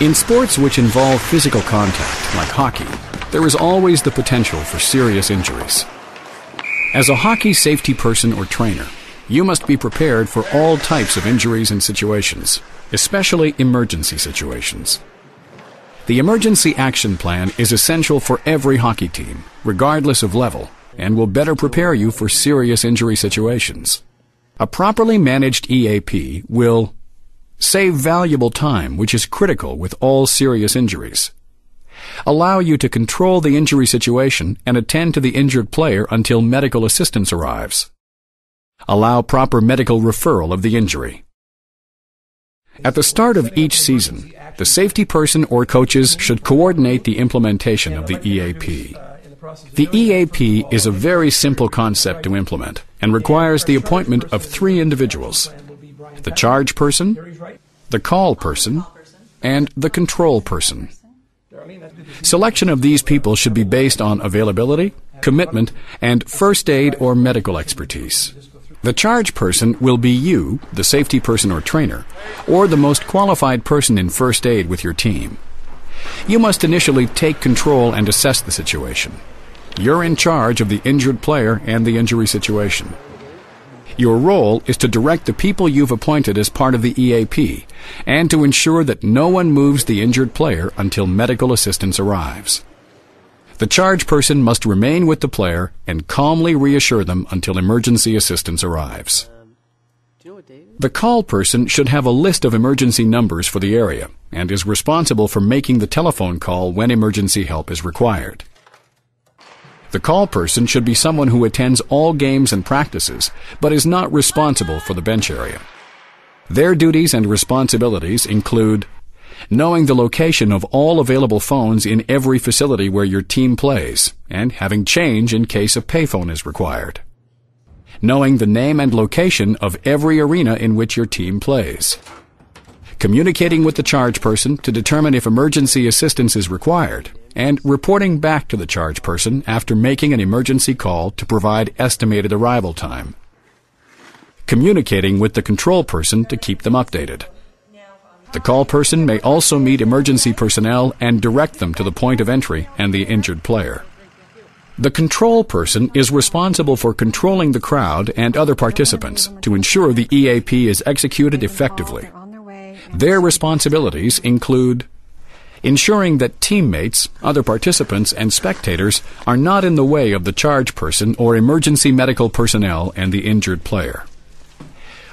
In sports which involve physical contact, like hockey, there is always the potential for serious injuries. As a hockey safety person or trainer, you must be prepared for all types of injuries and situations, especially emergency situations. The Emergency Action Plan is essential for every hockey team, regardless of level, and will better prepare you for serious injury situations. A properly managed EAP will save valuable time, which is critical with all serious injuries. Allow you to control the injury situation and attend to the injured player until medical assistance arrives. Allow proper medical referral of the injury. At the start of each season, the safety person or coaches should coordinate the implementation of the EAP. The EAP is a very simple concept to implement and requires the appointment of 3 individuals: the charge person, the call person, and the control person. Selection of these people should be based on availability, commitment, and first aid or medical expertise. The charge person will be you, the safety person or trainer, or the most qualified person in first aid with your team. You must initially take control and assess the situation. You're in charge of the injured player and the injury situation. Your role is to direct the people you've appointed as part of the EAP and to ensure that no one moves the injured player until medical assistance arrives. The charge person must remain with the player and calmly reassure them until emergency assistance arrives. The call person should have a list of emergency numbers for the area and is responsible for making the telephone call when emergency help is required. The call person should be someone who attends all games and practices, but is not responsible for the bench area. Their duties and responsibilities include knowing the location of all available phones in every facility where your team plays, and having change in case a payphone is required. Knowing the name and location of every arena in which your team plays. Communicating with the charge person to determine if emergency assistance is required, and reporting back to the charge person after making an emergency call to provide estimated arrival time. Communicating with the control person to keep them updated. The call person may also meet emergency personnel and direct them to the point of entry and the injured player. The control person is responsible for controlling the crowd and other participants to ensure the EAP is executed effectively. Their responsibilities include ensuring that teammates, other participants, and spectators are not in the way of the charge person or emergency medical personnel and the injured player.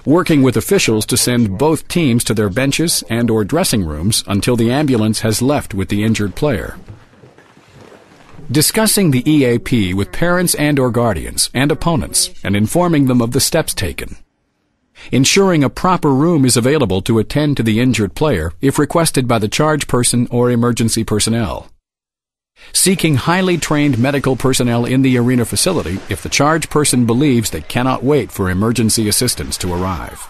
Working with officials to send both teams to their benches and or dressing rooms until the ambulance has left with the injured player. Discussing the EAP with parents and or guardians and opponents and informing them of the steps taken. Ensuring a proper room is available to attend to the injured player if requested by the charge person or emergency personnel. Seeking highly trained medical personnel in the arena facility if the charge person believes they cannot wait for emergency assistance to arrive.